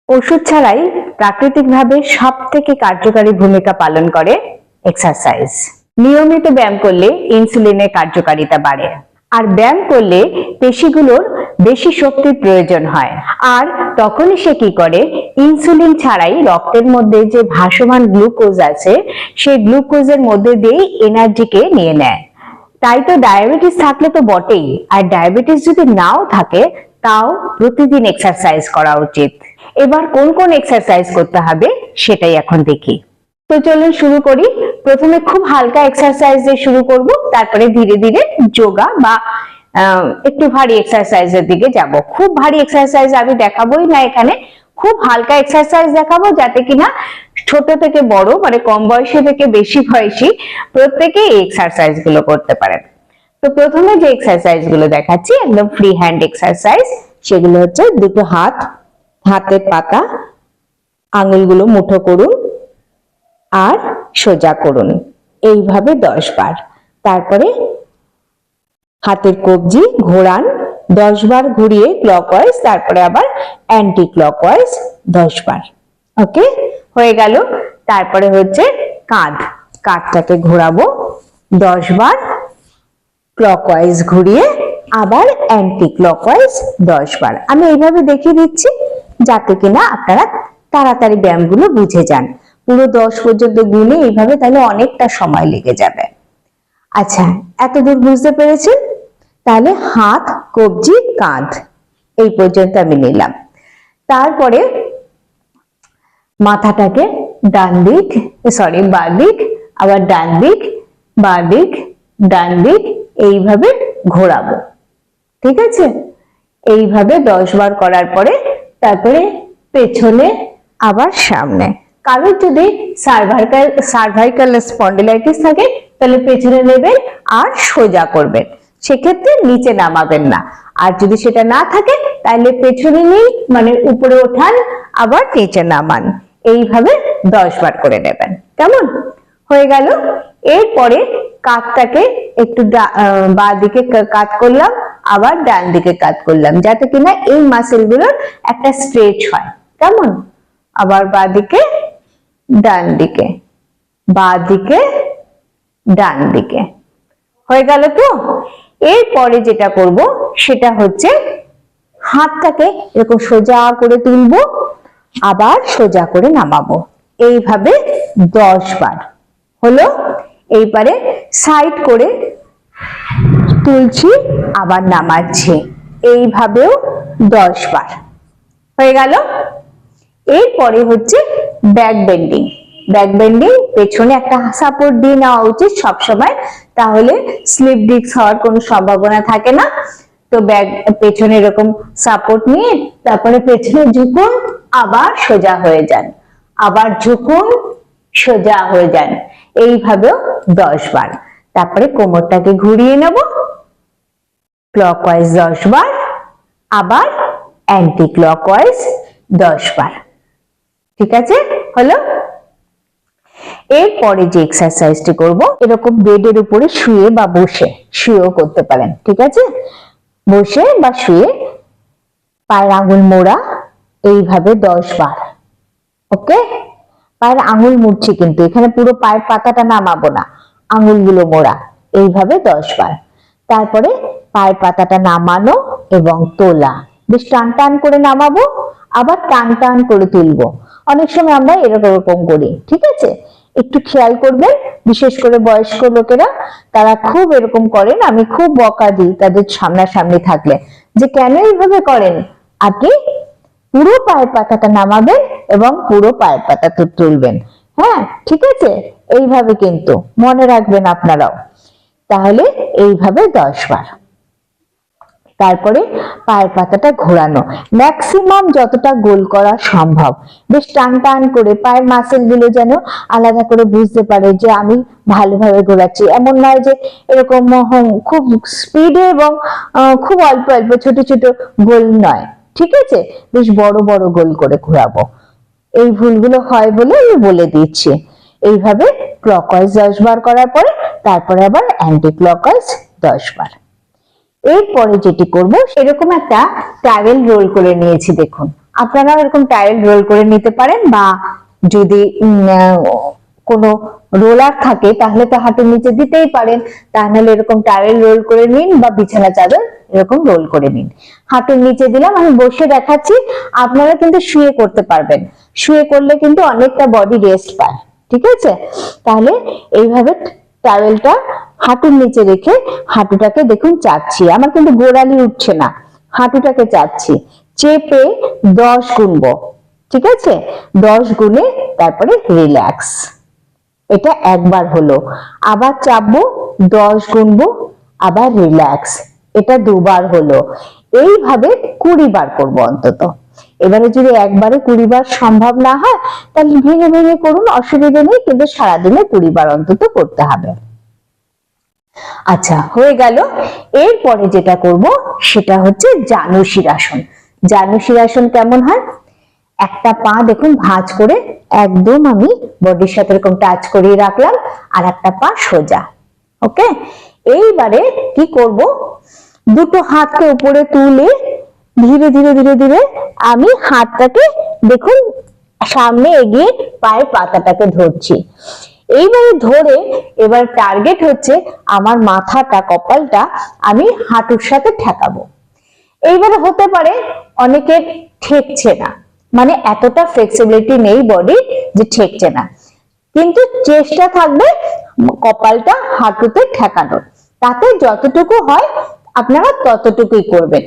ওষুধ ছাড়াই প্রাকৃতিকভাবে সবথেকে কার্যকারী ভূমিকা পালন করে এক্সারসাইজ। নিয়মিত ব্যায়াম করলে ইনসুলিনের কার্যকারিতা বাড়ে, আর ব্যায়াম করলে পেশিগুলোর বেশি শক্তির প্রয়োজন হয়, আর তখনই সে কি করে, ইনসুলিন ছাড়াই রক্তের মধ্যে যে ভাসমান গ্লুকোজ আছে সেই গ্লুকোজের মধ্যে দিয়ে এনার্জিকে নিয়ে নেয়। তাই তো ডায়াবেটিস থাকলে তো বটেই, আর ডায়াবেটিস যদি নাও থাকে তাও প্রতিদিন এক্সারসাইজ করা উচিত। এবার কোন কোন এক্সারসাইজ করতে হবে সেটাই এখন দেখি। তো চলুন শুরু করি। প্রথমে খুব হালকা এক্সারসাইজ দিয়ে শুরু করব, তারপরে ধীরে ধীরে যোগা বা একটু ভারী এক্সারসাইজের দিকে যাব। খুব ভারী এক্সারসাইজ আমি দেখাবোই না এখানে, খুব হালকা এক্সারসাইজ দেখাবো যাতে কিনা ছোট থেকে বড়, মানে কম বয়সী থেকে বেশি বয়সী প্রত্যেকে এই এক্সারসাইজ গুলো করতে পারেন। তো প্রথমে যে এক্সারসাইজ গুলো দেখাচ্ছি একদম ফ্রি হ্যান্ড এক্সারসাইজ, সেগুলো হচ্ছে দুটো হাতের পাতা, আঙুলগুলো মুঠো করুন আর সোজা করুন, এইভাবে 10 বার। তারপরে হাতের কবজি ঘোরান 10 বার, ঘুরিয়ে ক্লকওয়াইজ, তারপরে আবার অ্যান্টি ক্লকওয়াইজ 10 বার। ওকে, হয়ে গেল। তারপরে হচ্ছে কাঁধটাকে ঘোরাবো 10 বার, ক্লকওয়াইজ ঘুরিয়ে আবার অ্যান্টি ক্লকওয়াইজ 10 বার। আমি এইভাবে দেখিয়ে দিচ্ছি যাতে কিনা আপনারা তাড়াতাড়ি ব্যায়ামগুলো বুঝে যান। পুরো 10 পর্যন্ত গুনে এইভাবে তাহলে অনেকটা সময় লেগে যাবে। আচ্ছা, এতদূর বুঝতে পেরেছেন? তাহলে হাত, কবজি, কাঁধ এই পর্যন্ত আমি নিলাম। তারপরে মাথাটাকে বাঁ দিক, আবার ডান দিক, বাঁ দিক, ডান দিক, এইভাবে ঘোরাবো। ঠিক আছে? এইভাবে 10 বার করার পরে তারপরে পেছনে আবার সামনে। কারোর যদি সার্ভাইকাল স্পন্ডিলাইটিস থাকে তাহলে পেছনে নেবেন আর সোজা করবেন, সেক্ষেত্রে নিচে নামাবেন না। আর যদি সেটা না থাকে তাহলে পেছনে নিয়ে মানে উপরে ওঠান, আবার নিচে নামান, এইভাবে 10 বার করে নেবেন। কেমন? হয়ে গেল। এরপরে কাঁধটাকে একটু বাঁ দিকে কাত করলাম, আবার ডান দিকে কাত করলাম, যাতে কিনা এই মাসেল গুলোর একটা স্ট্রেচ হয়। কেমন? আবার বাঁ দিকে ডান দিকে, বাঁ দিকে ডান দিকে। হয়ে গেল তো? এরপরে যেটা করব সেটা হচ্ছে হাতটাকে এরকম সোজা করে তুলবো, আবার সোজা করে নামাবো, এইভাবে 10 বার হলো। এইবারে সাইড করে তুলছি আবার নামাচ্ছি, এইভাবেও 10 বার হয়ে গেল। এরপরে হচ্ছে ব্যাক বেন্ডিং। পেছনে একটা সাপোর্ট দিয়ে নেওয়া উচিত সবসময়, তাহলে স্লিপ ডিস্ক হওয়ার কোনো সম্ভাবনা থাকে না। তো পেছনে এরকম সাপোর্ট নিয়ে তারপরে পেছনে ঝুঁকুন, আবার সোজা হয়ে যান, আবার ঝুঁকুন, সোজা হয়ে যান, এইভাবেও 10 বার। তারপরে কোমরটাকে ঘুরিয়ে নেব, ক্লকওয়াইজ 10 বার, আবার অ্যান্টি ক্লকওয়াইজ 10 বার। ঠিক আছে? হলো। এরপরে যে এক্সারসাইজটি করব, এরকম বেডের উপরে শুয়ে বা বসে, শুয়েও করতে পারেন। ঠিক আছে? বসে বা শুয়ে পায়ের আঙুল মোড়া, এইভাবে 10 বার। ওকে, পায়ের আঙুল মুড়ছি কিন্তু এখানে পুরো পায়ের পাতাটা নামাবো না, আঙুলগুলো মোড়া, এইভাবে 10 বার। তারপরে পায়ের পাতাটা নামানো এবং তোলা, বেশ টান টান করে নামাবো, আবার টান টান করে তুলবো। অনেক সময় আমরা এরকম করি। ঠিক আছে? একটু খেয়াল করবেন, বিশেষ করে বয়স্ক লোকেরা, তারা খুব এরকম করেন। আমি খুব বকা দিই তাদের সামনাসামনি থাকলে, যে কেন এইভাবে করেন। আপনি পুরো পায়ের পাতাটা নামাবেন এবং পুরো পায়ের পাতা তুলবেন। হ্যাঁ, ঠিক আছে? এইভাবে কিন্তু মনে রাখবেন আপনারাও। তাহলে এইভাবে 10 বার। তারপরে পায়ের পাতাটা ঘোরানো, ম্যাক্সিমাম যতটা গোল করা সম্ভব, বেশ টান টান করে পায়ের মাসেল গুলো যেন আলাদা করে বুঝতে পারে যে আমি ভালোভাবে ঘোরাচ্ছি। এমন নয় যে এরকম খুব স্পিডে এবং খুব অল্প অল্প ছোট ছোট গোল নয়। ঠিক আছে? বেশ বড় বড় গোল করে ঘোরাবো। এই ভুলগুলো হয় বলে আমি বলে দিচ্ছি। এইভাবে ক্লকওয়াইজ 10 বার করার পরে তারপরে আবার অ্যান্টি ক্লকওয়াইজ 10 বার। এরপরে যেটি করব, এরকম একটা টাওয়েল রোল করে নিয়েছি, দেখুন আপনারা এরকম টাওয়েল রোল করে নিতে পারেন, বা যদি কোনো রোলার থাকে তাহলে তো হাঁটুর নিচে দিতেই পারেন, তাহলে এরকম টাওয়েল রোল করে নিন বা বিছানা চাদর এরকম রোল করে নিন। হাঁটুর নিচে দিলাম, আমি বসে দেখাচ্ছি, আপনারা কিন্তু শুয়ে করতে পারবেন। শুয়ে করলে কিন্তু অনেকটা বডি রেস্ট পায়, ঠিক আছে? তাহলে এইভাবে টাওয়েলটা হাঁটুর নিচে রেখে হাঁটুটাকে দেখুন চাপছি, আমার কিন্তু গোড়ালি উঠছে না, হাঁটুটাকে চাপছি, চেপে 10 গুনবো, ঠিক আছে? 10 গুনে তারপরে রিল্যাক্স। এটা একবার হলো, আবার চাপবো, 10 গুনবো, আবার রিল্যাক্স, এটা দুবার হলো। এইভাবে 20 বার করবো অন্তত। এবারে যদি একবারে 20 বার সম্ভব না হয় তাহলে ভেঙে ভেঙে করুন, অসুবিধা নেই, কিন্তু সারাদিনে 20 বার অন্তত করতে হবে। আচ্ছা, হয়ে গেল। এরপরে যেটা করব সেটা হচ্ছে জানুশির আসন। জানুশির আসন কেমন হয়? একটা পা দেখুন ভাঁজ করে একদম আমি বডির সাথে এরকম টাচ করিয়ে রাখলাম, আর একটা পা সোজা। ওকে, এইবারে কি করব, দুটো হাতকে উপরে তুলে ধীরে ধীরে ধীরে ধীরে আমি হাতটাকে দেখুন সামনে এগিয়ে পায়ের পাতাটাকে ধরছি। এইবারে ধরে এবার টার্গেট হচ্ছে আমার মাথাটা, কপালটা আমি হাঁটুর সাথে ঠেকাবো। এইবারে হতে পারে অনেকের ঠেকছে না, মানে এতটা ফ্লেক্সিবিলিটি নেই বডি যে ঠেকছে না, কিন্তু চেষ্টা থাকবে কপালটা হাঁটুতে ঠেকানোর, তাতে যতটুকু হয় আপনারা ততটুকুই করবেন।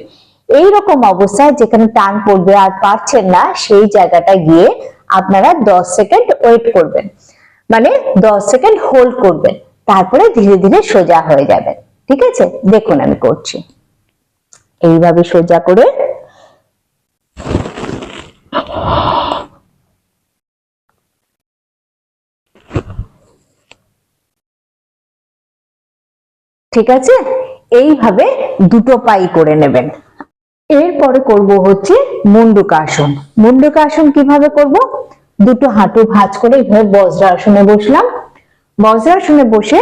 এইরকম অবস্থায় যেখানে টান পড়বে আর পারছেন না সেই জায়গাটা গিয়ে আপনারা 10 সেকেন্ড ওয়েট করবেন, মানে 10 সেকেন্ড হোল্ড করবেন, তারপরে ধীরে ধীরে সোজা হয়ে যাবেন। ঠিক আছে, দেখুন আমি করছি। এইভাবে সোজা করে ঠিক আছে, এইভাবে দুটো পাই করে নেবেন। এরপরে করব হচ্ছে মুন্ডুকাসন। মুন্ডুকাসন কিভাবে করব? দুটো হাঁটু ভাঁজ করে এইভাবে বজ্রাসনে বসলাম। বজ্রাসনে বসে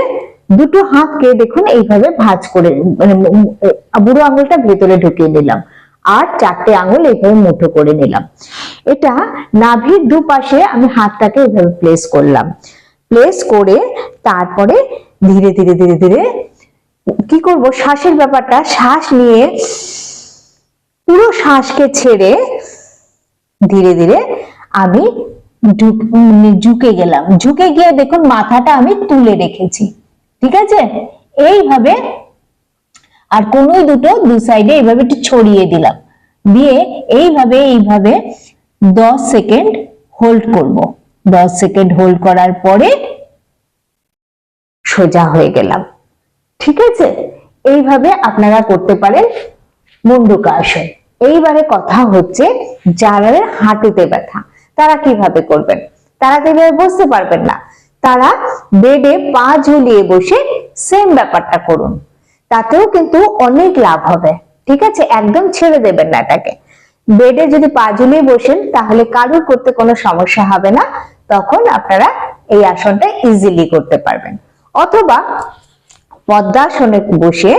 দুটো হাতকে দেখুন এইভাবে ভাঁজ করে, মানে বুড়ো আঙুলটা ভেতরে ঢুকিয়ে নিলাম, আর চারটে আঙুল এইভাবে মুঠো করে নিলাম। এটা নাভির দুপাশে আমি হাতটাকে এইভাবে প্লেস করলাম। প্লেস করে তারপরে ধীরে ধীরে ধীরে ধীরে কি করব, শ্বাসের ব্যাপারটা, শ্বাস নিয়ে পুরো শ্বাসকে ছেড়ে ধীরে ধীরে আমি ঝুঁকে গেলাম। ঝুঁকে গিয়ে দেখুন মাথাটা আমি তুলে রেখেছি, ঠিক আছে? এইভাবে আর কোনোই দুটো দু সাইডে এইভাবে একটু ছড়িয়ে দিলাম, দিয়ে এইভাবে এইভাবে 10 সেকেন্ড হোল্ড করব। 10 সেকেন্ড হোল্ড করার পরে সোজা হয়ে গেলাম। ঠিক আছে, এইভাবে আপনারা করতে পারেন মুন্ডুকাসন। এইবারে কথা হচ্ছে যাদের হাঁটুতে ব্যথা তারা কিভাবে করবেন। তারা তো এভাবে বসতে পারবেন না, তারা বেডে পা ঝুলিয়ে বসে সেম ব্যাপারটা করুন, তাতেও কিন্তু অনেক লাভ হবে। ঠিক আছে, একদম ছেড়ে দেবেন না এটাকে। বেডে যদি পা ঝুলিয়ে বসেন তাহলে কারোর করতে কোনো সমস্যা হবে না, তখন আপনারা এই আসনটা ইজিলি করতে পারবেন। অথবা পদ্মাসনে বসে,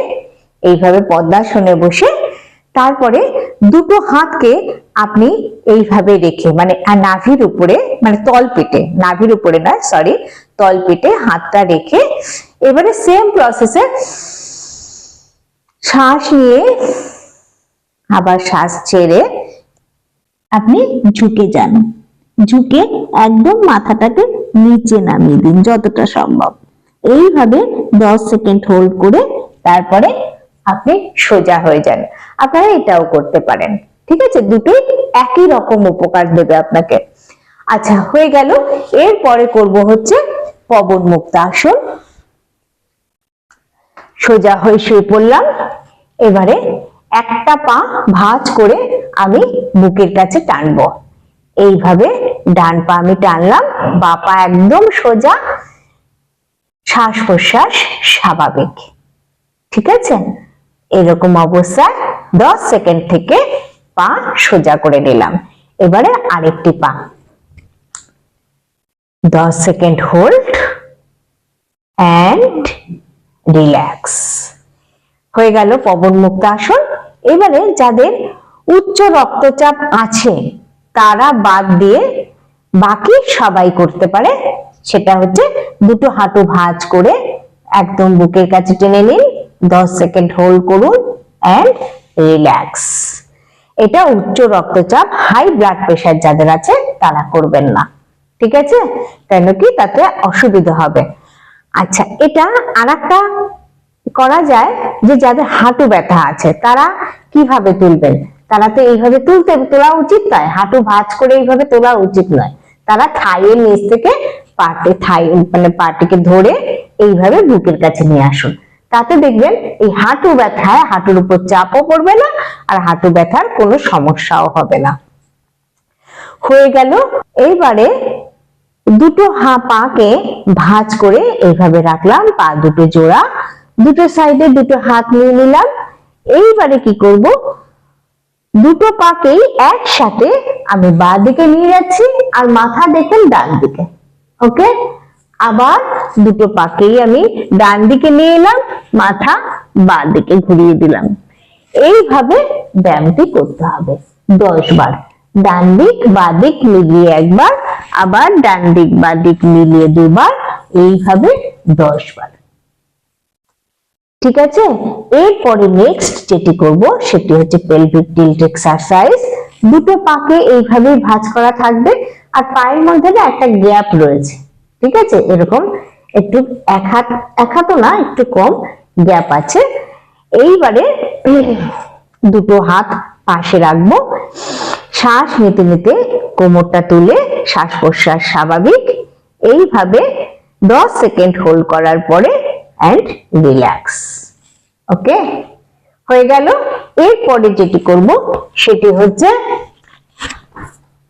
এইভাবে পদ্মাসনে বসে তারপরে দুটো হাতকে আপনি এইভাবে রেখে, মানে নাভির উপরে, মানে তলপেটে, নাভির উপরে নয় সরি, তলপেটে হাতটা রেখে এবারে সেম প্রসেসে শ্বাস নিয়ে আবার শ্বাস ছেড়ে আপনি ঝুঁকে যান। ঝুঁকে একদম মাথাটাকে নিচে নামিয়ে দিন যতটা সম্ভব। এইভাবে 10 সেকেন্ড হোল্ড করে তারপরে আপনি সোজা হয়ে যান। আপনারা এটাও করতে পারেন। ঠিক আছে, দুটোই একই রকম উপকার দেবে আপনাকে। আচ্ছা, হয়ে গেল। এরপরে করব হচ্ছে পবন মুক্ত আসন। সোজা হয়ে শুয়ে পড়লাম। এবারে একটা পা ভাঁজ করে আমি বুকের কাছে টানবো। এইভাবে ডান পা আমি টানলাম, বাঁ পা একদম সোজা, শ্বাস প্রশ্বাস স্বাভাবিক। ঠিক আছে, এরকম অবস্থায় 10 সেকেন্ড থেকে পা সোজা করে নিলাম। এবারে আরেকটি পা 10 সেকেন্ড হোল্ড এন্ড রিল্যাক্স। হয়ে গেল পবন মুক্ত আসন। এবারে যাদের উচ্চ রক্তচাপ আছে তারা বাদ দিয়ে বাকি সবাই করতে পারে। সেটা হচ্ছে দুটো হাঁটু ভাঁজ করে একদম বুকের কাছে টেনে নিন, 10 সেকেন্ড হোল্ড করুন এন্ড রিল্যাক্স। এটা উচ্চ রক্তচাপ, হাই ব্লাড প্রেশার যাদের আছে তারা করবেন না, ঠিক আছে? কেন কি তাতে অসুবিধা হবে। আচ্ছা, এটা আরেকটা করা যায় যে যাদের হাঁটু ব্যথা আছে তারা কিভাবে তুলবেন। তারা তো এইভাবে তোলা উচিত নয়, হাঁটু ভাঁজ করে এইভাবে তোলা উচিত নয়। তারা থাইয়ের নিচ থেকে পাটিকে ধরে এইভাবে বুকের কাছে নিয়ে আসুন। তাতে দেখবেন এই হাঁটু ব্যথায় হাঁটুর উপর চাপও পড়বে না আর হাঁটু ব্যথার কোনো সমস্যাও হবে না। হয়ে গেল। এইবারে দুটো পাকে ভাঁজ করে এইভাবে রাখলাম, পা দুটো জোড়া, দুটো সাইডে দুটো হাত নিয়ে নিলাম। এইবারে কি করব, দুটো পাকেই একসাথে আমি বাঁ দিকে নিয়ে যাচ্ছি আর মাথা দেখেন ডান দিকে। ওকে, আবার দুটো পাকেই আমি ডান দিকে নিয়ে এলাম, মাথা বাঁ দিকে ঘুরিয়ে দিলাম। এইভাবে ব্যায়ামটি করতে হবে 10 বার। ডান দিক বাঁ দিক মিলিয়ে একবার, আবার ডান দিক বাঁ দিক মিলিয়ে দুবার, এইভাবে 10 বার। ঠিক আছে? এরপরে নেক্সট যেটি করব সেটি হচ্ছে পেলভিক টিল্ট এক্সারসাইজ। দুটো পাকে এইভাবে ভাঁজ করা থাকবে আর পায়ের মধ্যে না একটা গ্যাপ রয়েছে, ঠিক আছে? এরকম একটু এক হাতও না, একটু কম গ্যাপ আছে। এইবারে দুটো হাত পাশে রাখবো, শ্বাস নিতে নিতে কোমরটা তুলে শ্বাস প্রশ্বাস স্বাভাবিক। এইভাবে 10 সেকেন্ড হোল্ড করার পরে এন্ড রিল্যাক্স। ওকে, হয়ে গেল। এরপরে যেটি করব সেটি হচ্ছে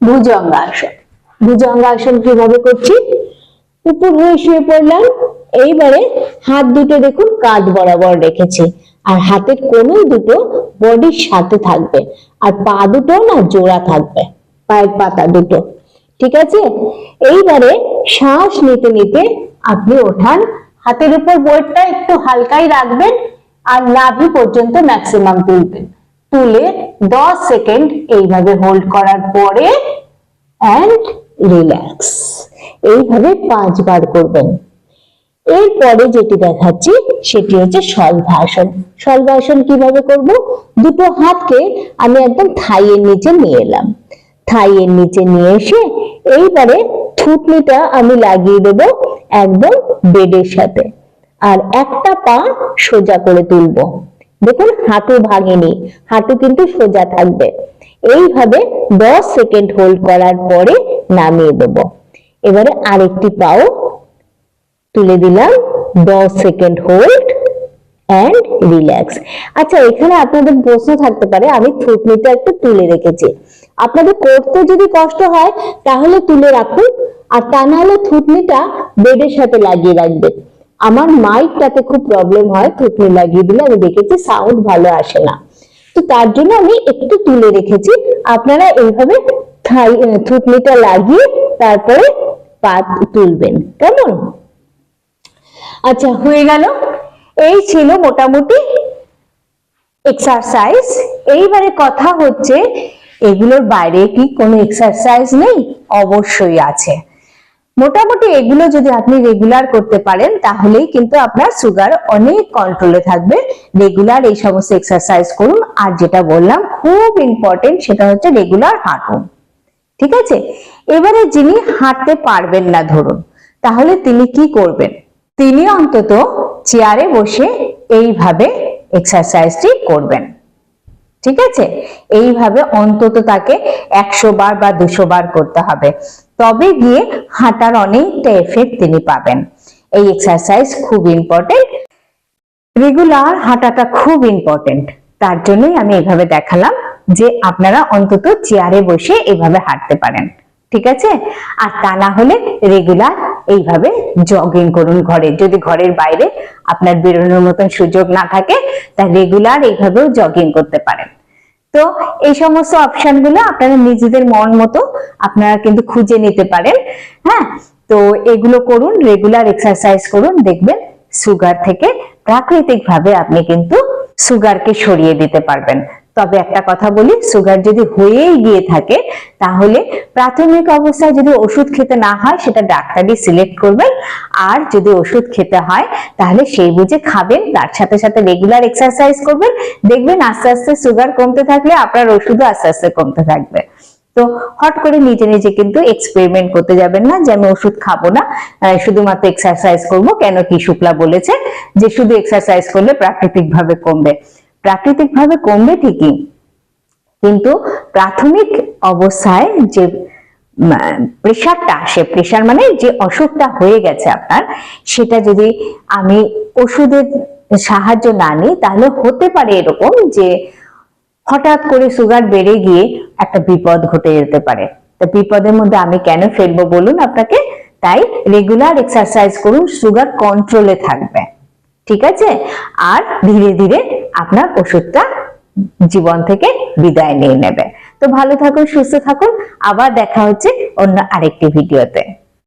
ভুজঙ্গাসন। ভুজঙ্গাসন কিভাবে করছি, উপর হয়ে শুয়ে পড়লাম। এইবারে হাত দুটো দেখুন কাঁধ বরাবর রেখেছি আর হাতের কোণে দুটো বডির সাথে থাকবে আর পা দুটো না জোড়া থাকবে, পায়ের পাতা দুটো, ঠিক আছে? এইবারে শ্বাস নিতে নিতে আপনি ওঠান, হাতের উপর ওয়েটটা একটু হালকাই রাখবেন আর নাভি পর্যন্ত ম্যাক্সিমাম তুলবেন। তুলে 10 সেকেন্ড এইভাবে হোল্ড করার পরে এন্ড রিল্যাক্স। এইভাবে 5 বার করবেন। এরপরে যেটি দেখাচ্ছি সেটি হচ্ছে শলভাসন। শলভাসন কিভাবে করব, দুটো হাতকে আমি একদম থাইয়ের নিচে নিয়ে এলাম, থাইয়ের নিচে নিয়ে এসে এইবারে থুতনিটা আমি লাগিয়ে দেব একদম বেডের সাথে আর একটা পা সোজা করে তুলবো। দেখুন হাঁটু ভাঙেনি, হাঁটু কিন্তু সোজা থাকবে। এইভাবে 10 সেকেন্ড হোল্ড করার পরে নামিয়ে দেব। এবারে আরেকটি পাও তুলে দিলাম, 10 সেকেন্ড হোল্ড এন্ড রিল্যাক্স। আচ্ছা, এখানে আপনাদের প্রশ্ন থাকতে পারে, আমি থুতনিটা একটু তুলে রেখেছি। আপনাদের করতে যদি কষ্ট হয় তাহলে তুলে রাখুন, আর তা না হলে থুতনিটা বেডের সাথে লাগিয়ে রাখবেন। আমার মাইকটাতে খুব প্রবলেম হয়, থুতনি লাগিয়ে দিলে আমি দেখেছি সাউন্ড ভালো আসে না, তো তার জন্য আমি একটু তুলে রেখেছি। আপনারা এইভাবে থুতনিটা লাগিয়ে তারপরে পা তুলবেন, কেমন? আচ্ছা, হয়ে গেল। এই ছিল মোটামুটি এক্সারসাইজ। এইবারে কথা হচ্ছে এগুলোর বাইরে কি কোনো এক্সারসাইজ নেই? অবশ্যই আছে। মোটামুটি এগুলো যদি আপনি রেগুলার করতে পারেন তাহলেই কিন্তু আপনার সুগার অনেক কন্ট্রোলে থাকবে। রেগুলার এই সমস্ত এক্সারসাইজ করুন। আর যেটা বললাম খুব ইম্পর্টেন্ট সেটা হচ্ছে রেগুলার হাঁটুন, ঠিক আছে? এবারে যিনি হাঁটতে পারবেন না ধরুন, তাহলে তিনি কি করবেন? তিনি অন্তত চেয়ারে বসে এইভাবে এক্সারসাইজটি করবেন, ঠিক আছে? এইভাবে অন্তত তাকে 100 বার বা 200 বার করতে হবে, তবে গিয়ে হাঁটার অনেকটা এফেক্ট তিনি পাবেন। এই এক্সারসাইজ খুব ইম্পর্টেন্ট, রেগুলার হাঁটাটা খুব ইম্পর্টেন্ট। তার জন্যই আমি এইভাবে দেখালাম যে আপনারা অন্তত চেয়ারে বসে এইভাবে হাঁটতে পারেন, ঠিক আছে? আর তা না হলে রেগুলার এইভাবে জগিং করুন ঘরে। যদি ঘরের বাইরে আপনার বেরোনোর মতন সুযোগ না থাকে তা রেগুলার এইভাবেও জগিং করতে পারেন। তো এই সমস্ত অপশন গুলো আপনারা নিজেদের মন মতো আপনারা কিন্তু খুঁজে নিতে পারেন। হ্যাঁ, তো এগুলো করুন, রেগুলার এক্সারসাইজ করুন, দেখবেন সুগার থেকে প্রাকৃতিক ভাবে আপনি কিন্তু সুগারকে সরিয়ে দিতে পারবেন। তবে একটা কথা বলি, সুগার যদি হয়েই গিয়ে থাকে তাহলে প্রাথমিক অবস্থায় যদি ওষুধ খেতে না হয় সেটা ডাক্তারই সিলেক্ট করবেন, আর যদি ওষুধ খেতে হয় তাহলে সেই বুঝে খাবেন, তার সাথে সাথে রেগুলার এক্সারসাইজ করবেন। দেখবেন আস্তে আস্তে সুগার কমতে থাকলে আপনার ওষুধও আস্তে আস্তে কমতে থাকবে। তো হট করে নিজে নিজে কিন্তু এক্সপেরিমেন্ট করতে যাবেন না যে আমি ওষুধ খাবো না, শুধুমাত্র এক্সারসাইজ করবো। কেন কি শুক্লা বলেছে যে শুধু এক্সারসাইজ করলে প্রাকৃতিক ভাবে কমবে। প্রাকৃতিক ভাবে কমবে ঠিকই, কিন্তু প্রাথমিক অবস্থায় যে প্রেশারটা আসে, প্রেশার মানে যে অসুখটা হয়ে গেছে আপনার, সেটা যদি আমি ওষুধের সাহায্য না নিই তাহলে হতে পারে এরকম যে হঠাৎ করে সুগার বেড়ে গিয়ে একটা বিপদ ঘটে যেতে পারে। তো বিপদের মধ্যে আমি কেন ফেলবো বলুন আপনাকে? তাই রেগুলার এক্সারসাইজ করুন, সুগার কন্ট্রোলে থাকবে, ঠিক আছে? আর ধীরে ধীরে আপনার ওষুধটা জীবন থেকে বিদায় নিয়ে নেবে। তো ভালো থাকুন, সুস্থ থাকুন, আবার দেখা হচ্ছে অন্য আরেকটি ভিডিওতে।